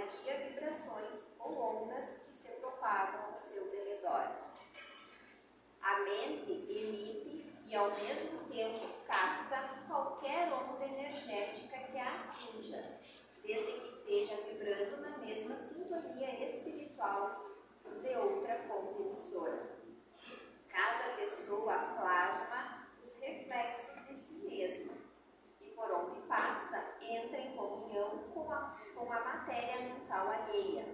irradia vibrações ou ondas que se propagam ao seu derredor. A mente emite e, ao mesmo tempo, capta qualquer onda energética que a atinja, desde que esteja vibrando na mesma sintonia espiritual de outra fonte emissora. Cada pessoa plasma os reflexos de si mesma e, por onde passa, entra em comunhão com a matéria mental alheia,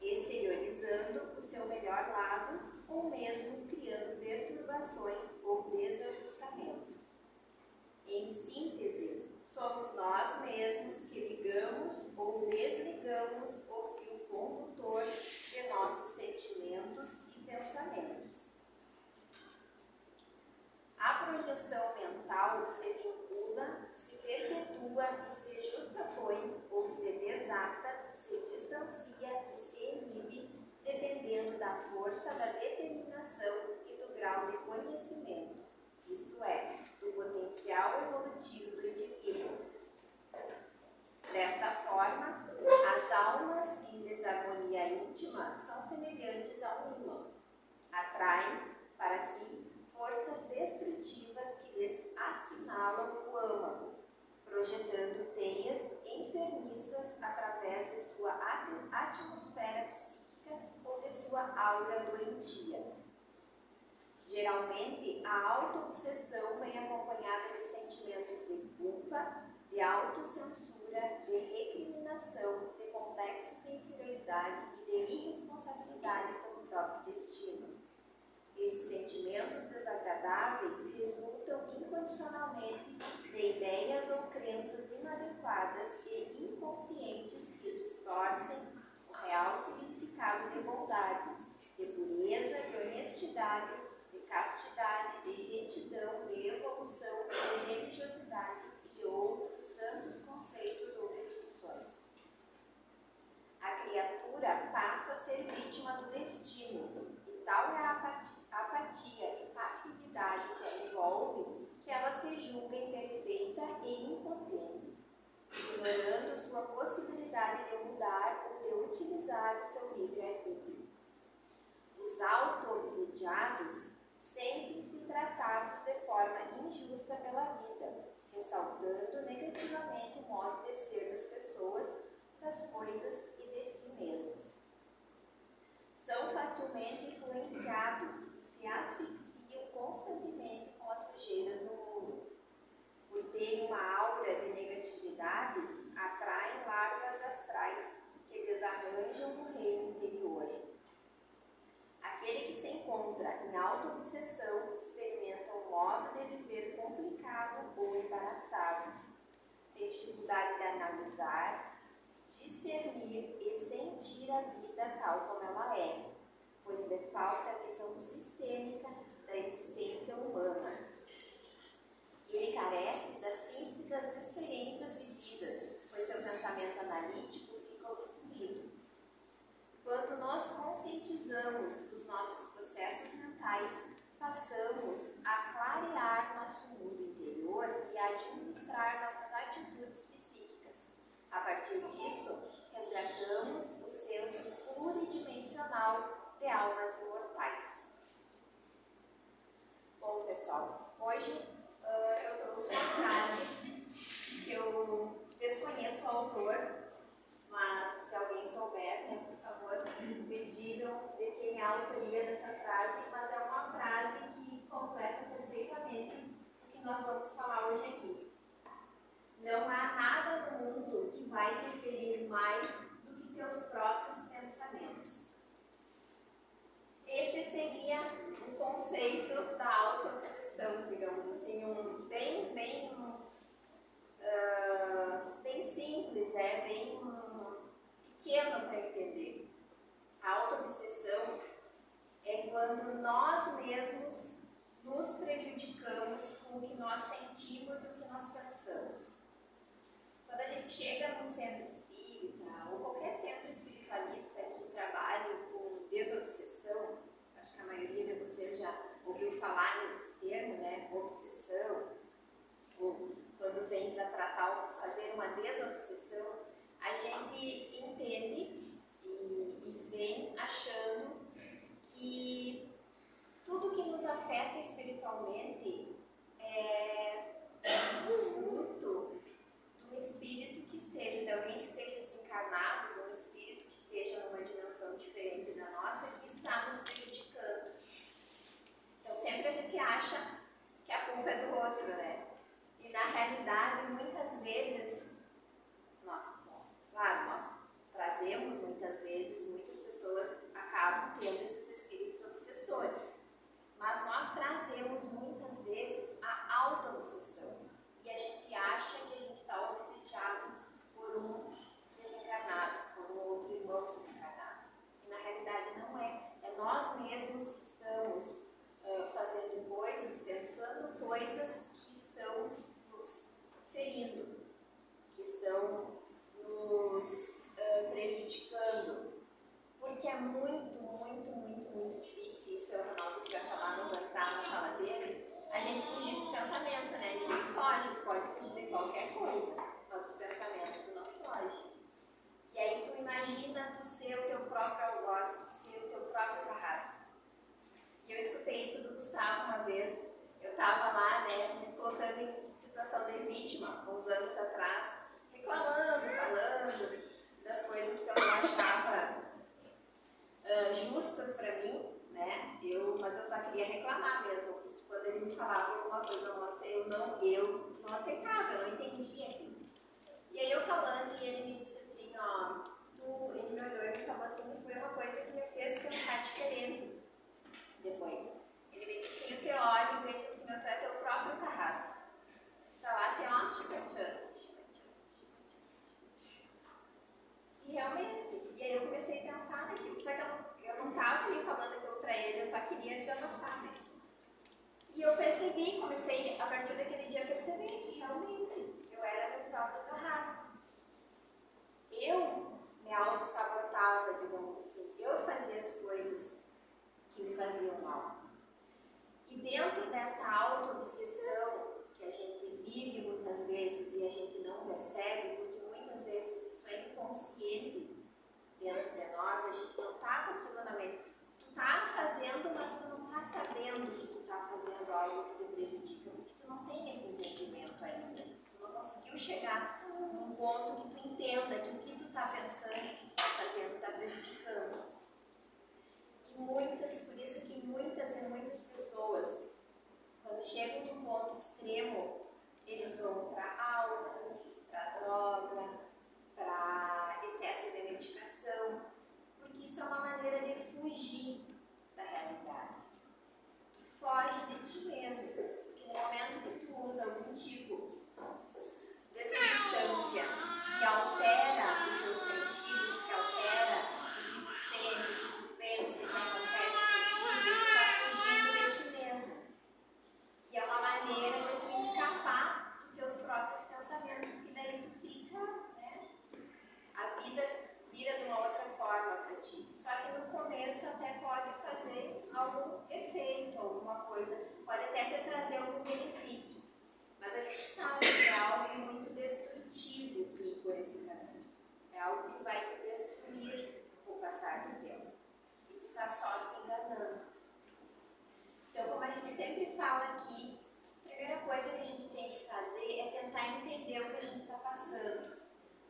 exteriorizando o seu melhor lado ou mesmo criando perturbações ou desajustamento. Em síntese, somos nós mesmos que ligamos ou desligamos o fio condutor de nossos sentimentos e pensamentos. A projeção mental se vincula, se perpetua e se justapõe, ou se desata, se distancia e se inibe, dependendo da força da determinação e do grau de conhecimento, isto é, do potencial evolutivo do indivíduo. Desta forma, as almas em desarmonia íntima são semelhantes a um imã. Atraem para si forças destrutivas que lhes assinalam o âmago, projetando teias enfermiças através de sua atmosfera psíquica ou de sua aura doentia. Geralmente, a autoobsessão vem acompanhada de sentimentos de culpa, de autocensura, de recriminação, de complexo de inferioridade e de irresponsabilidade pelo próprio destino. Esses sentimentos desagradáveis resultam incondicionalmente de ideias ou crenças inadequadas e inconscientes que distorcem o real significado de bondade, de pureza, de honestidade, de castidade, de retidão, de evolução, de religiosidade e de outros tantos conceitos ou definições. A criatura passa a ser vítima do destino. Tal é a apatia e passividade que a envolve, que ela se julga imperfeita e impotente, ignorando sua possibilidade de mudar ou de utilizar o seu livre-arbítrio. Os auto-obsediados sentem-se tratados de forma injusta pela vida, ressaltando negativamente o modo de ser das pessoas, das coisas e de si mesmos. São facilmente influenciados e se asfixiam constantemente com as sujeiras do mundo. Por terem uma aura de negatividade, atraem larvas astrais que desarranjam no reino interior. Aquele que se encontra em auto-obsessão experimenta um modo de viver complicado ou embaraçado. Tem dificuldade de analisar, discernir e sentir a vida tal como ela é, pois lhe falta a visão sistêmica da existência humana. Ele carece da síntese das experiências vividas, pois seu pensamento analítico fica obstruído. Quando nós conscientizamos dos nossos processos mentais, passamos a clarear nosso mundo interior e a administrar nossas atitudes psíquicas. A partir disso, resgatamos o senso pluridimensional de almas imortais. Bom, pessoal, hoje eu trouxe uma frase que eu desconheço o autor, mas se alguém souber, né, por favor, me digam de quem é a autoria dessa frase, mas é uma frase que completa perfeitamente o que nós vamos falar hoje aqui. Não há nada no mundo que vai te ferir mais do que teus próprios pensamentos. Esse seria o conceito da autoobsessão, digamos assim, bem simples, bem pequeno para entender. A autoobsessão é quando nós mesmos nos prejudicamos com o que nós sentimos e o que nós pensamos. Quando a gente chega num centro espírita ou qualquer centro espiritualista que trabalhe com desobsessão, acho que a maioria de vocês já ouviu falar nesse termo, né? Obsessão, ou quando vem para fazer uma desobsessão, a gente entende gente fugir dos pensamentos, né? Ninguém foge, tu pode fugir de qualquer coisa, mas dos pensamentos tu não foge. E aí tu imagina tu ser o teu próprio algoz, tu ser o teu próprio carrasco. E eu escutei isso do Gustavo uma vez. Eu estava lá, né, me colocando em situação de vítima, uns anos atrás, reclamando, falando das coisas que eu não achava justas para mim, né? Mas eu só queria reclamar mesmo, porque quando ele me falava alguma coisa, eu não aceitava, eu não entendia aquilo. E aí eu falando, e ele me disse assim, ele me olhou e me falou assim, e foi uma coisa que me fez pensar diferente depois. Ele me disse assim, o teu olho, e vejo assim, tu é teu próprio carrasco. Tá lá, tem uma chicoteando. E realmente, e aí eu comecei a pensar naquilo, só que eu não estava ali falando aquilo para ele, eu só queria desabafar mesmo. E eu percebi, comecei a partir daquele dia a perceber que realmente eu era meu próprio carrasco. Eu me auto-sabotava, digamos assim, eu fazia as coisas que me faziam mal. E dentro dessa auto-obsessão que a gente vive muitas vezes e a gente não percebe, porque muitas vezes isso é inconsciente dentro de nós, a gente não está com aquilo na mente. Tu está fazendo, mas tu não está sabendo que tu está fazendo algo que te prejudica, porque tu não tem esse entendimento ainda. Tu não conseguiu chegar num ponto que tu entenda que o que tu está pensando, o que tu está fazendo, está prejudicando. E por isso que muitas pessoas, quando chegam num ponto extremo, eles vão para álcool, para droga, para excesso de medicação, porque isso é uma maneira de fugir da realidade. Tu foge de ti mesmo, porque no momento que tu usa algum tipo de substância que altera os teus sentidos, que altera o que tu sente, o que tu pensa, o que acontece contigo, tu está fugindo de ti mesmo. E é uma maneira de tu escapar dos teus próprios pensamentos, porque daí tu fica, né? A vida vira de uma outra forma para ti. Só que no começo até pode fazer algum efeito, alguma coisa, pode até te trazer algum benefício. Mas a gente sabe que é algo muito destrutivo por esse caminho. É algo que vai te destruir com o passar do tempo. E tu está só se enganando. Então, como a gente sempre fala aqui, a primeira coisa que a gente tem que fazer é tentar entender o que a gente está passando.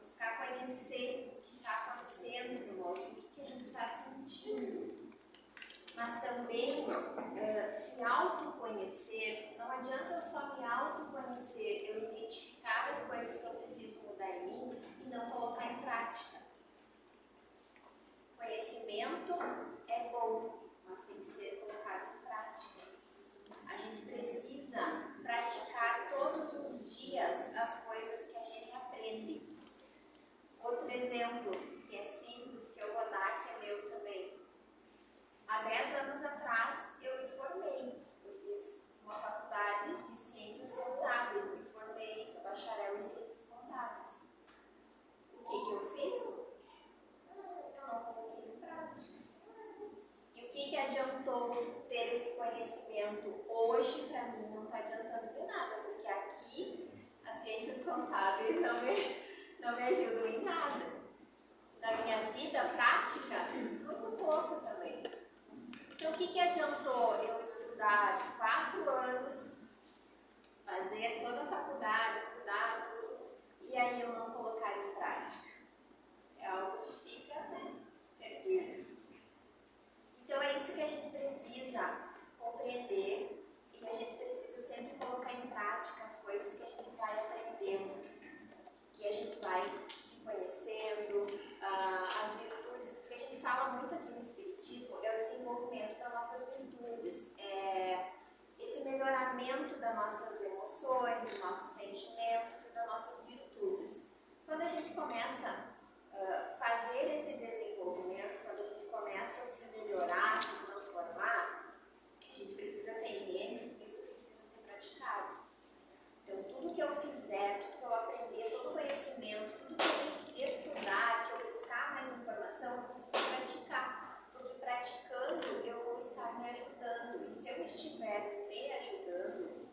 Buscar conhecer o que está acontecendo conosco, o que a gente está sentindo. Mas também se autoconhecer. Não adianta eu só me autoconhecer, eu identificar as coisas que eu preciso mudar em mim e não colocar em prática. Conhecimento é bom, mas tem que ser colocado em prática. A gente precisa praticar todos os dias as coisas que a gente aprende. Outro exemplo, que é simples, que eu vou dar, que é meu também. Há 10 anos atrás, eu me formei. Eu fiz uma faculdade, fiz ciências contábeis, me formei, sou bacharel em ciências contábeis. O que eu fiz? Eu não coloquei em prática. E o que adiantou ter esse conhecimento hoje para mim? Não está adiantando de nada, porque aqui as ciências contábeis não me ajudam em nada. Na minha vida prática, muito pouco também. Então, o que adiantou eu estudar 4 anos, fazer toda a faculdade, estudar tudo, e aí eu não colocar em prática? É algo que fica, né, perdido. Então, é isso que a gente precisa compreender e a gente precisa sempre colocar em prática as coisas que a gente vai aprendendo, que a gente vai se conhecendo, as virtudes, porque a gente fala muito aqui no Espiritismo, é o desenvolvimento das nossas virtudes, esse melhoramento das nossas emoções, dos nossos sentimentos e das nossas virtudes. Quando a gente começa a fazer esse desenvolvimento, quando a gente começa a se melhorar, a se transformar, a gente precisa entender que isso precisa ser praticado. Então, tudo que eu fizer, tudo que eu aprender, todo conhecimento, tudo que eu estudar, que eu buscar mais informação, eu preciso praticar. Porque praticando, eu vou estar me ajudando. E se eu estiver me ajudando,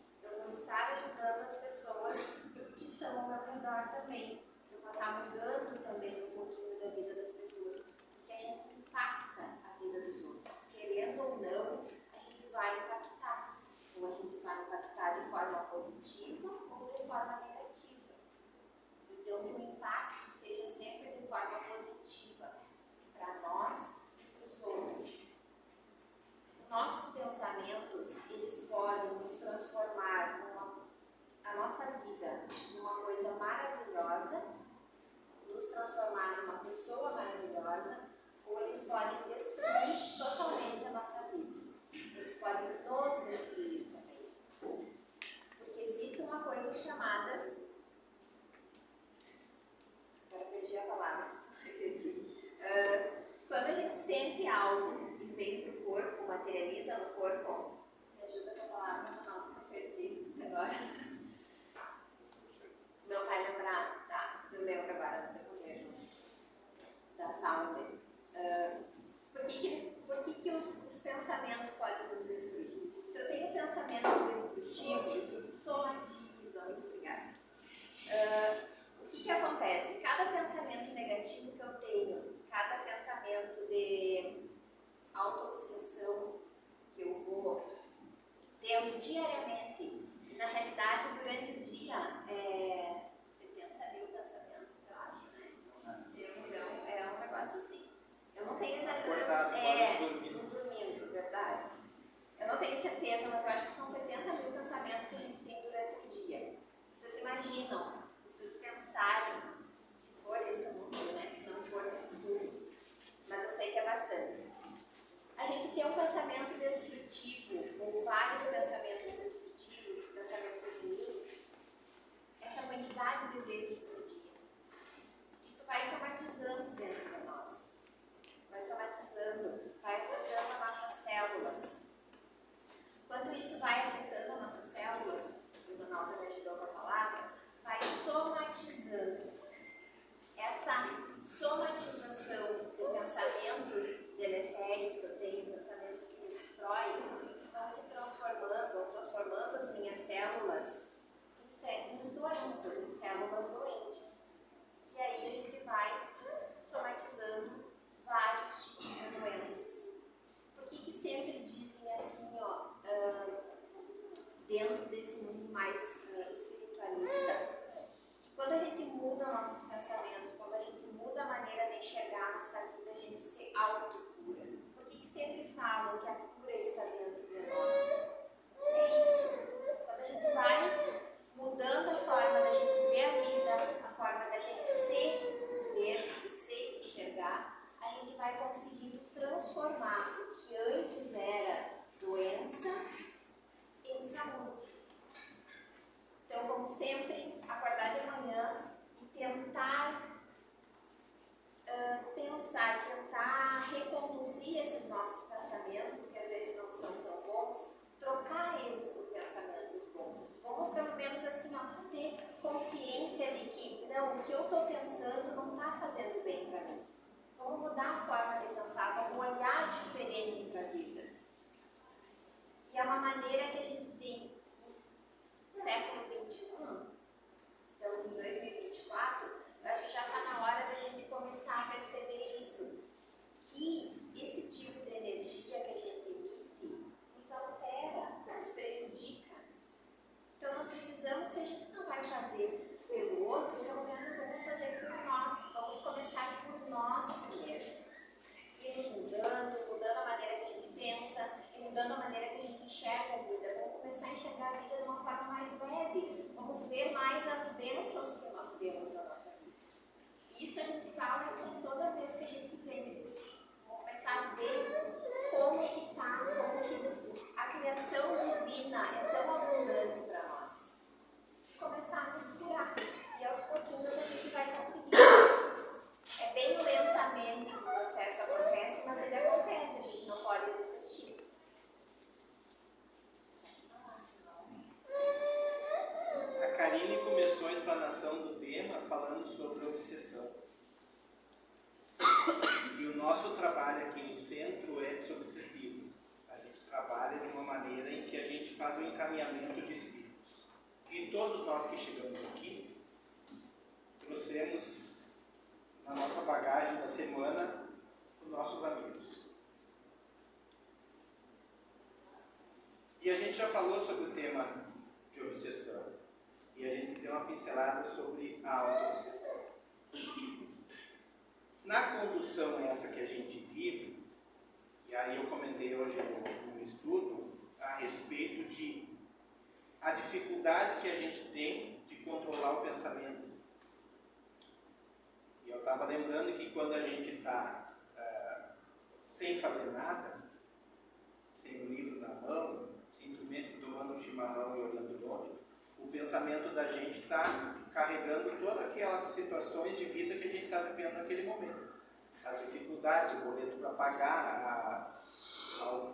sente algo e vem para o corpo, materializa no corpo, me ajuda com a palavra, não, que eu perdi agora. Não vai lembrar? Tá, mas eu lembro agora da Fauzi. Por que os pensamentos podem nos destruir? Se eu tenho pensamentos destrutivos, somatiza, muito obrigada. O que acontece? Cada pensamento negativo que eu tenho, cada pensamento de auto-obsessão que eu vou tendo diariamente, na realidade, durante o dia, 70 mil pensamentos, eu acho, né? Nós temos, é um negócio assim. Eu não tenho dormindo, verdade. Eu não tenho certeza, mas eu acho que são 70 mil pensamentos que a gente tem durante o dia. Vocês imaginam, vocês pensarem, se for esse o número, né? Se não for, eu estudo. Mas eu sei que é bastante. A gente tem um pensamento destrutivo, ou vários pensamentos destrutivos, pensamentos ruins, essa quantidade de vezes por dia. Isso vai somatizando dentro de nós. Vai somatizando, vai afetando as nossas células. Quando isso vai afetando as nossas células, o Donaldo me ajudou com a palavra, vai somatizando. Essa somatização de pensamentos deletérios que eu tenho, pensamentos que me destroem, vão se transformando as minhas células em doenças, em células doentes. E aí a gente vai somatizando vários tipos de doenças. Por que sempre dizem assim, dentro desse mundo mais espiritualista, quando a gente muda nossos pensamentos, quando a gente muda a maneira de enxergar a nossa vida, a gente se autocura. Por que sempre falam que a cura está dentro de nós? É isso. Quando a gente vai mudando a forma da gente ver a vida, a forma da gente se ver e se enxergar, a gente vai conseguindo transformar o que antes era doença em saúde. Então vamos sempre acordar de manhã e tentar tentar reconduzir esses nossos pensamentos, que às vezes não são tão bons, trocar eles por pensamentos bons. Vamos pelo menos assim, ter consciência de que não, o que eu estou pensando não está fazendo bem para mim. Vamos mudar a forma de pensar, vamos olhar diferente para a vida. E é uma maneira que a gente tem século XXI, estamos em 2024, eu acho que já está na hora da gente começar a perceber isso, que esse tipo de energia que a gente emite nos altera, nos prejudica. Então nós precisamos, se a gente não vai fazer pelo outro, pelo menos vamos fazer por nós, vamos começar por nós primeiro. E nos mudando a maneira que a gente pensa, e mudando a maneira que a gente enxerga a vida. Vamos começar a enxergar a vida de uma forma mais leve. Vamos ver mais as bênçãos que nós temos na nossa vida. Isso a gente fala aqui toda vez que a gente vem. Vamos começar a ver como que está, como que a criação divina é tão abundante para nós. Começar a nos curar. E aos pouquinhos a gente vai conseguir. É bem lentamente que o processo acontece, mas ele acontece, a gente não pode desistir. A Karine começou a explanação do tema falando sobre obsessão. E o nosso trabalho aqui no centro é desobsessivo. A gente trabalha de uma maneira em que a gente faz um encaminhamento de espíritos. E todos nós que chegamos aqui, trouxemos na nossa bagagem da semana os nossos amigos. E a gente já falou sobre o tema de obsessão. E a gente deu uma pincelada sobre a auto-obsessão. Na condução essa que a gente vive, e aí eu comentei hoje no estudo a respeito de a dificuldade que a gente tem de controlar o pensamento. E eu estava lembrando que quando a gente está sem fazer nada, sem o livro na mão, simplesmente tomando um chimarrão e olhando longe, o pensamento da gente está carregando todas aquelas situações de vida que a gente está vivendo naquele momento. as dificuldades, o boleto para pagar,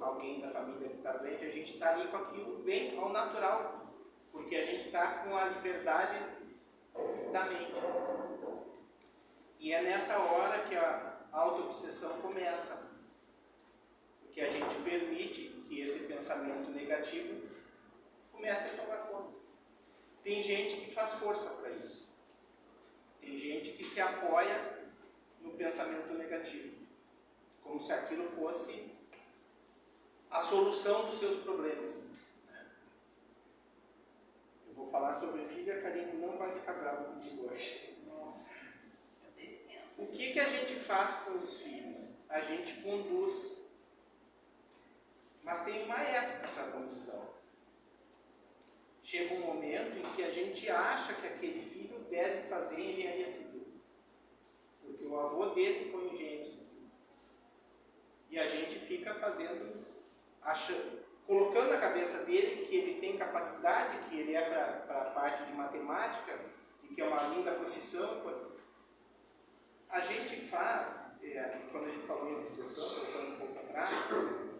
alguém da família que está doente, a gente está ali com aquilo bem ao natural, porque a gente está com a liberdade da mente. E é nessa hora que a auto-obsessão começa, porque a gente permite que esse pensamento negativo comece a tomar conta. Tem gente que faz força para isso. Tem gente que se apoia no pensamento negativo, como se aquilo fosse a solução dos seus problemas. Eu vou falar sobre filho, a Karine não vai ficar brava comigo hoje. O que a gente faz com os filhos? A gente conduz. Mas tem uma época para a condução. Chega um momento em que a gente acha que aquele filho deve fazer engenharia civil, porque o avô dele foi engenheiro civil. E a gente fica colocando na cabeça dele que ele tem capacidade, que ele é para a parte de matemática, e que é uma linda profissão. A gente faz, quando a gente falou em obsessão, voltando um pouco atrás,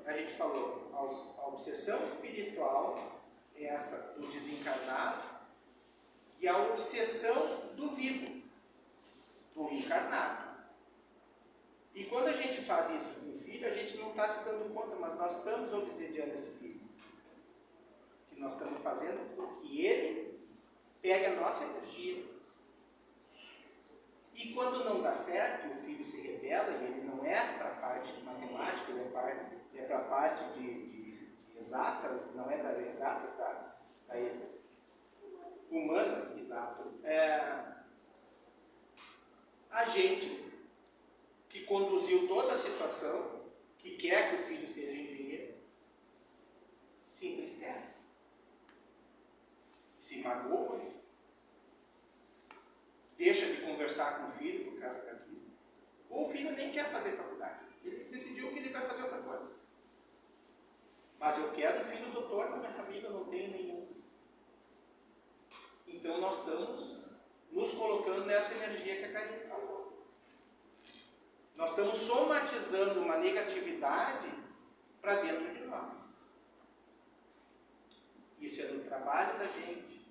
a gente falou, a obsessão espiritual é essa do desencarnado, e a obsessão do vivo, do encarnado. E quando a gente faz isso com o filho, a gente não está se dando conta, mas nós estamos obsediando esse filho. Que nós estamos fazendo com que ele pegue a nossa energia. E quando não dá certo, o filho se rebela, e ele não é para a parte de matemática, ele é para a parte de exatas, não é da exatas, da humanas, exato. A gente que conduziu toda a situação, que quer que o filho seja engenheiro, se entristece, se magoa, deixa de conversar com o filho por causa daquilo. Ou o filho nem quer fazer faculdade, ele decidiu que ele vai fazer outra coisa. Mas eu quero um filho doutor na minha família, eu não tenho nenhum. Então nós estamos nos colocando nessa energia que a Karine falou. Nós estamos somatizando uma negatividade para dentro de nós. Isso é no trabalho da gente.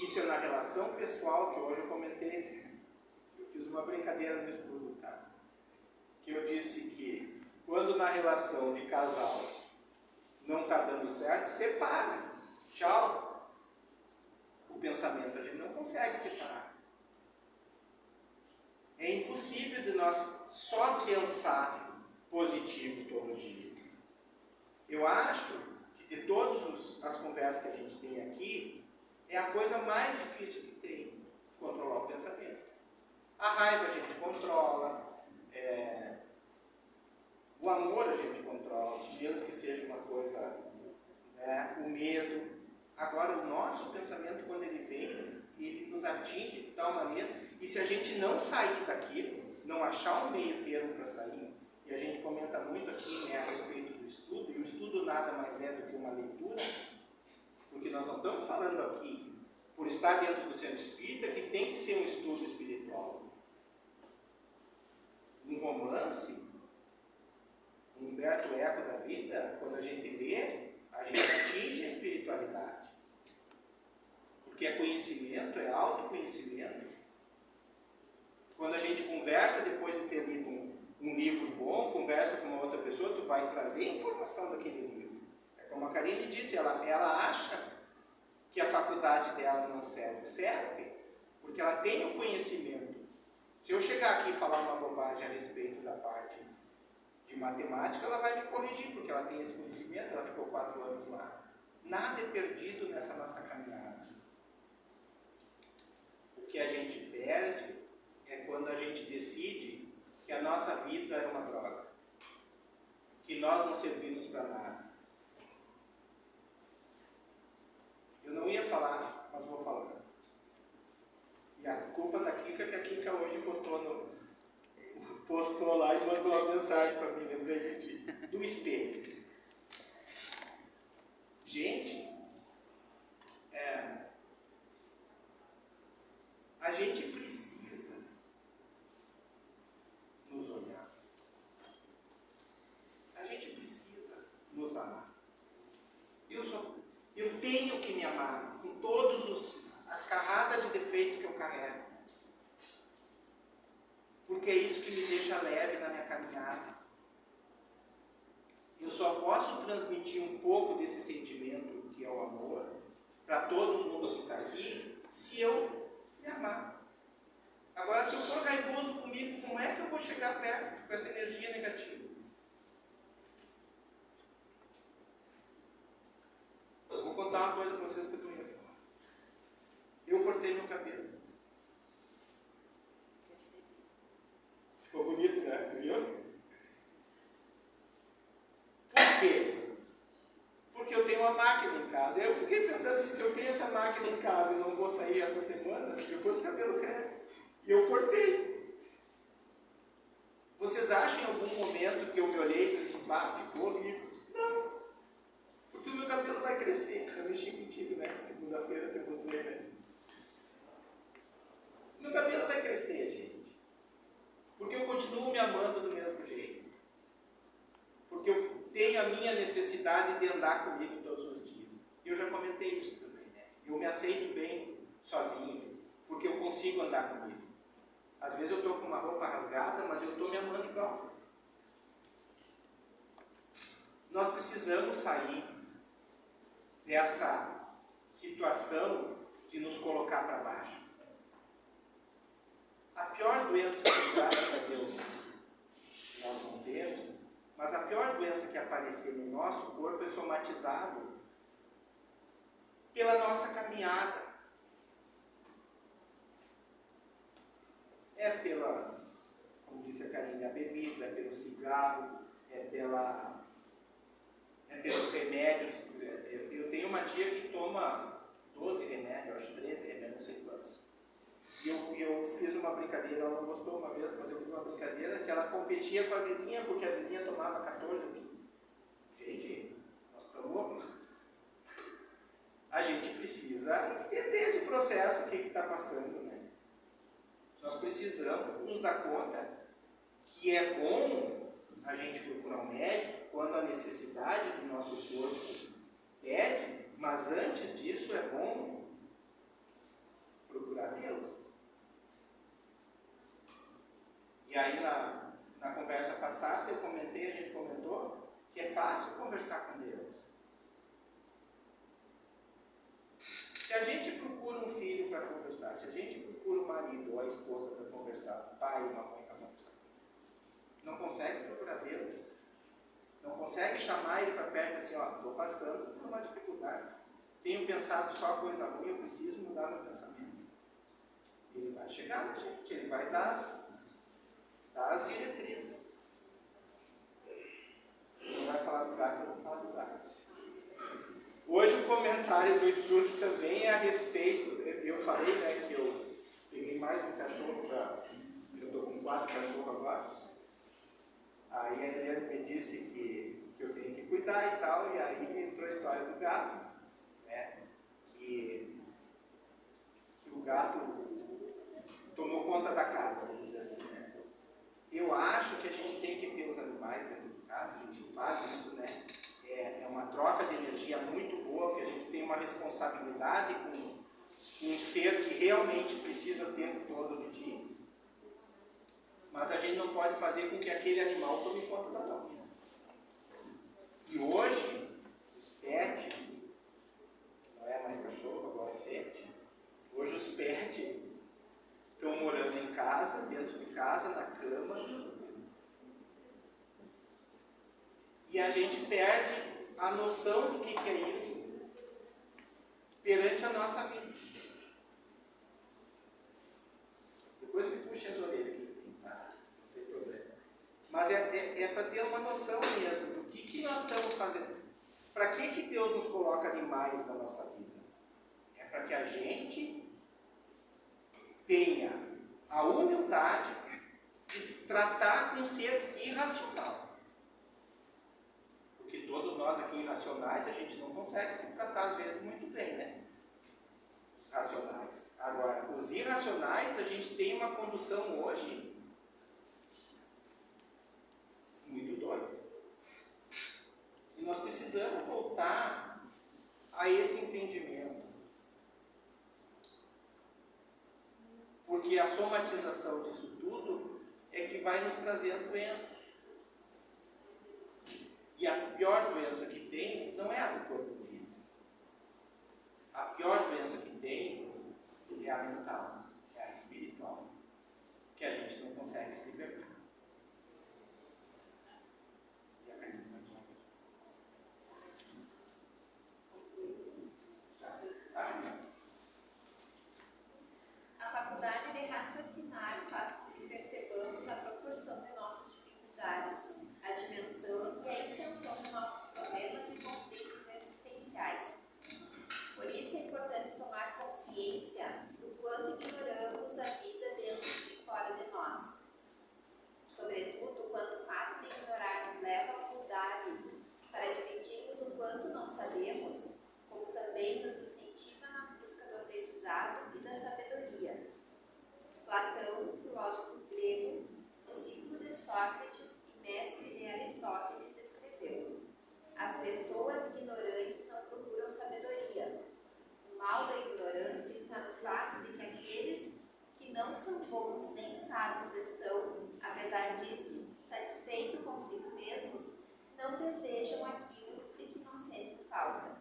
Isso é na relação pessoal, que hoje eu comentei. Eu fiz uma brincadeira no estudo, tá? Que eu disse que quando na relação de casal não está dando certo, separa. Tchau. O pensamento a gente não consegue separar. É impossível de nós só pensar positivo todo dia. Eu acho que de todas as conversas que a gente tem aqui, é a coisa mais difícil que tem, controlar o pensamento. A raiva a gente controla, o amor a gente controla, mesmo que seja uma coisa, o medo. Agora, o nosso pensamento, quando ele vem, ele nos atinge de tal maneira, e se a gente não sair daquilo, não achar um meio termo para sair, e a gente comenta muito aqui, a respeito do estudo, e o estudo nada mais é do que uma leitura, porque nós não estamos falando aqui, por estar dentro do centro espírita, que tem que ser um estudo espiritual. Um romance, um Humberto Eco da vida, quando a gente lê, a gente atinge a espiritualidade. Porque é conhecimento, é autoconhecimento. Quando a gente conversa depois de ter lido um livro bom, conversa com uma outra pessoa, tu vai trazer informação daquele livro. É como a Karine disse, ela acha que a faculdade dela não serve. Serve, porque ela tem o conhecimento. Se eu chegar aqui e falar uma bobagem a respeito da parte de matemática, ela vai me corrigir, porque ela tem esse conhecimento, ela ficou 4 anos lá. Nada é perdido nessa nossa caminhada. O que a gente perde é quando a gente decide que a nossa vida é uma droga, que nós não servimos para nada. Eu não ia falar, mas vou falar. E a culpa da Kika, que a Kika hoje postou lá e mandou uma mensagem para mim, lembrei do espelho. Gente, a gente precisa só posso transmitir um pouco desse sentimento que é o amor para todo mundo que está aqui se eu me amar. Agora, se eu for raivoso comigo, como é que eu vou chegar perto com essa energia negativa? Eu vou contar uma coisa para vocês que eu estou indo falar. Eu cortei meu cabelo. Ficou bonito, né? Viu? Por quê? Porque eu tenho uma máquina em casa. Eu fiquei pensando assim, se eu tenho essa máquina em casa e não vou sair essa semana, depois o cabelo cresce. E eu cortei. Vocês acham em algum momento que eu me olhei e disse assim, pá, ficou horrível? Não. Porque o meu cabelo vai crescer. Eu mexi contigo, né? Segunda-feira eu te mostrei, né? Meu cabelo vai crescer, gente. Porque eu continuo me amando do mesmo jeito. Porque eu tenho a minha necessidade de andar comigo todos os dias. Eu já comentei isso também, né? Eu me aceito bem sozinho, porque eu consigo andar comigo. Às vezes eu estou com uma roupa rasgada, mas eu estou me amando igual. Nós precisamos sair dessa situação de nos colocar para baixo. A pior doença que, graças a Deus, nós não temos, mas a pior doença que aparecer no nosso corpo é somatizado pela nossa caminhada. É pela, como disse a Karine, a bebida, é pelo cigarro, é pelos remédios. Eu tenho uma tia que toma 12 remédios, acho 13 remédios, não sei quantos. E eu fiz uma brincadeira, ela não gostou uma vez, mas eu fiz uma brincadeira que ela competia com a vizinha, porque a vizinha tomava 14 ou 15. Gente, nós estamos... A gente precisa entender esse processo, o que está passando, né? Nós precisamos nos dar conta que é bom a gente procurar um médico quando a necessidade do nosso corpo pede, mas antes disso é bom procurar Deus. E aí na conversa passada eu comentei, a gente comentou, que é fácil conversar com Deus. Se a gente procura um filho para conversar, se a gente procura um marido ou a esposa para conversar, o pai ou uma mãe para conversar, não consegue procurar Deus, não consegue chamar ele para perto assim, ó, estou passando por uma dificuldade, tenho pensado só coisa ruim, eu preciso mudar meu pensamento. Ele vai chegar na gente, ele vai dar as diretrizes. Ele vai falar do gato, eu vou falar do gato. Hoje o comentário do estudo também é a respeito, eu falei, né, que eu peguei mais um cachorro eu estou com 4 cachorros agora. Aí a Eliane me disse que eu tenho que cuidar e tal, e aí entrou a história do gato, né, que o gato tomou conta da casa, vamos dizer assim, né. Eu acho que a gente tem que ter os animais dentro do casa, a gente faz isso, né. É uma troca de energia muito boa, porque a gente tem uma responsabilidade com um ser que realmente precisa o tempo todo de ti. Mas a gente não pode fazer com que aquele animal tome conta da tua vida. E hoje, os pets, não é mais cachorro, agora é pet, hoje os pets estão morando em casa, dentro de casa, na cama, e a gente perde a noção do que é isso perante a nossa vida. Depois me puxa as orelhas aqui, tá? Não tem problema. Mas é para ter uma noção mesmo do que nós estamos fazendo. Para que Deus nos coloca animais na nossa vida? É para que a gente tenha a humildade de tratar com um ser irracional. Porque todos nós aqui irracionais, a gente não consegue se tratar às vezes muito bem, né? Os racionais. Agora, os irracionais, a gente tem uma condução hoje muito doida. E nós precisamos voltar a esse entendimento. Porque a somatização disso tudo é que vai nos trazer as doenças. E a pior doença que tem não é a do corpo físico. A pior doença que tem é a mental, é a espiritual, que a gente não consegue se libertar. E a Carlinhos vai falar. A faculdade de raciocinar faz com que percebamos a proporção de nossas dificuldades, a dimensão e a extensão de nossos problemas e conflitos existenciais. Por isso é importante tomar consciência do quanto ignoramos a vida dentro e fora de nós. Sobretudo, quando o fato de ignorar nos leva à humildade para admitirmos o quanto não sabemos, como também nos incentiva na busca do aprendizado e da sabedoria. Platão, filósofo grego, discípulo de Sócrates e mestre de Aristóteles, escreveu: as pessoas ignorantes não procuram sabedoria. O mal da ignorância está no fato de que aqueles que não são bons nem sábios estão, apesar disto, satisfeitos consigo mesmos, não desejam aquilo de que não sentem falta.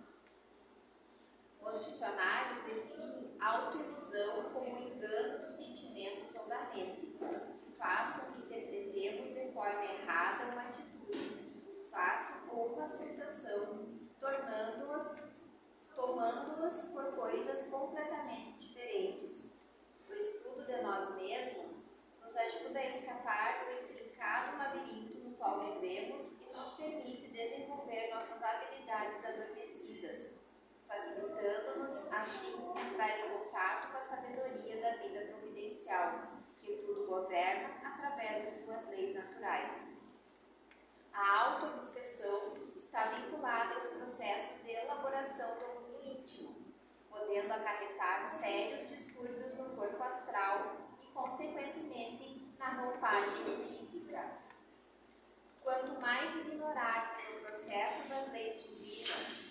Os dicionários definem autoilusão como o engano dos sentimentos ou da mente, que faz com que interpretemos de forma errada uma atitude, um fato ou uma sensação, tomando-as por coisas completamente diferentes. O estudo de nós mesmos nos ajuda a escapar do intrincado labirinto no qual vivemos e nos permite desenvolver nossas habilidades adormecidas, facilitando-nos, assim, entrar em contato com a sabedoria da vida providencial, que tudo governa através de suas leis naturais. A auto-obsessão está vinculada aos processos de elaboração do mundo íntimo, podendo acarretar sérios distúrbios no corpo astral e, consequentemente, na roupagem física. Quanto mais ignorarmos o processo das leis divinas,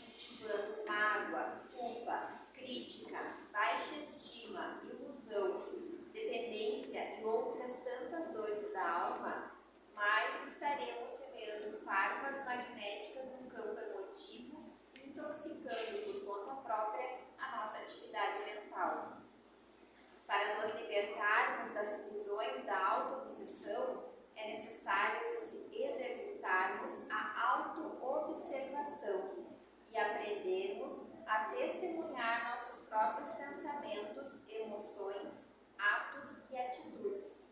cultivando mágoa, culpa, crítica, baixa estima, ilusão, dependência e outras tantas dores da alma, mais estaremos semeando farpas magnéticas no campo emotivo e intoxicando por conta própria a nossa atividade mental. Para nos libertarmos das prisões da auto-obsessão, é necessário exercitarmos a auto-observação e aprendermos a testemunhar nossos próprios pensamentos, emoções, atos e atitudes.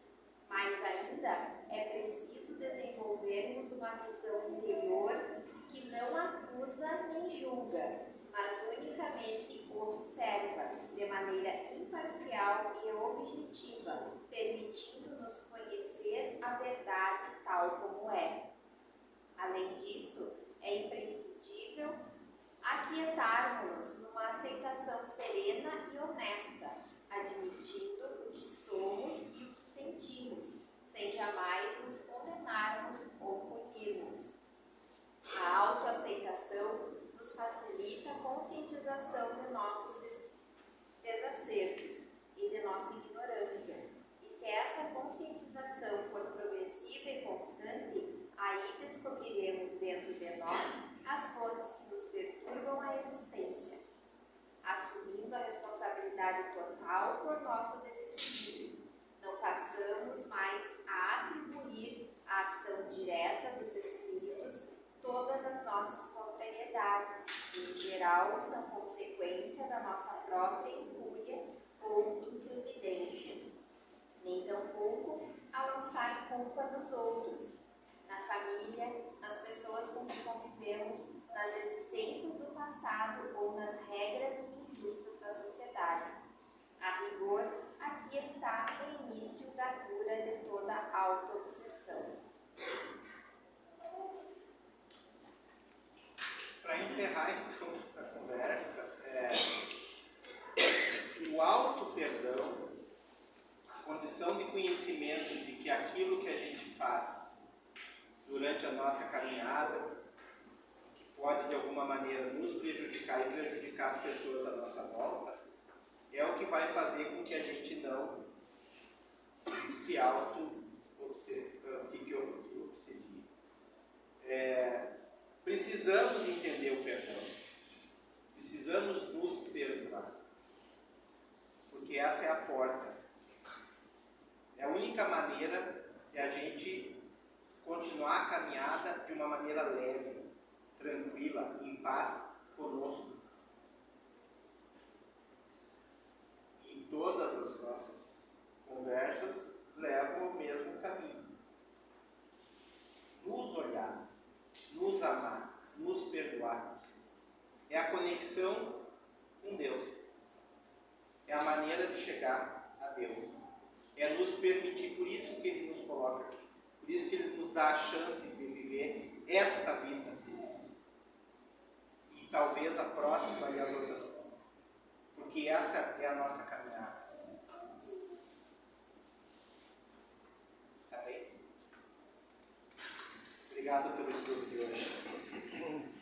Mais ainda, é preciso desenvolvermos uma visão interior que não acusa nem julga, mas unicamente observa de maneira imparcial e objetiva, permitindo-nos conhecer a verdade tal como é. Além disso, é imprescindível aquietarmos-nos numa aceitação serena e honesta, admitindo o que somos e o que sentimos, sem jamais nos condenarmos ou punirmos. A autoaceitação nos facilita a conscientização de nossos desacertos e de nossa ignorância. E se essa conscientização for progressiva e constante, aí descobriremos dentro de nós as fontes que nos perturbam a existência, assumindo a responsabilidade total por nosso desequilíbrio. Não passamos mais a atribuir à ação direta dos espíritos todas as nossas contrariedades, que em geral são consequência da nossa própria incúria ou improvidência. Nem tampouco a lançar culpa nos outros, na família, nas pessoas com que convivemos, nas existências do passado ou nas regras injustas da sociedade. A rigor, aqui está o início da cura de toda auto-obsessão. Para encerrar então a conversa, o auto-perdão, a condição de conhecimento de que aquilo que a gente faz durante a nossa caminhada, que pode de alguma maneira nos prejudicar e prejudicar as pessoas à nossa volta, é o que vai fazer com que a gente não se auto-obsedie. continuar a caminhada de uma maneira leve, tranquila, em paz conosco. E todas as nossas conversas levam ao mesmo caminho. Nos olhar, nos amar, nos perdoar. É a conexão com Deus. É a maneira de chegar a Deus. É nos permitir, por isso que Ele nos coloca aqui. Por isso que Ele nos dá a chance de viver esta vida. E talvez a próxima e as outras. Porque essa é a nossa caminhada. Tá bem? Obrigado pelo estudo de hoje.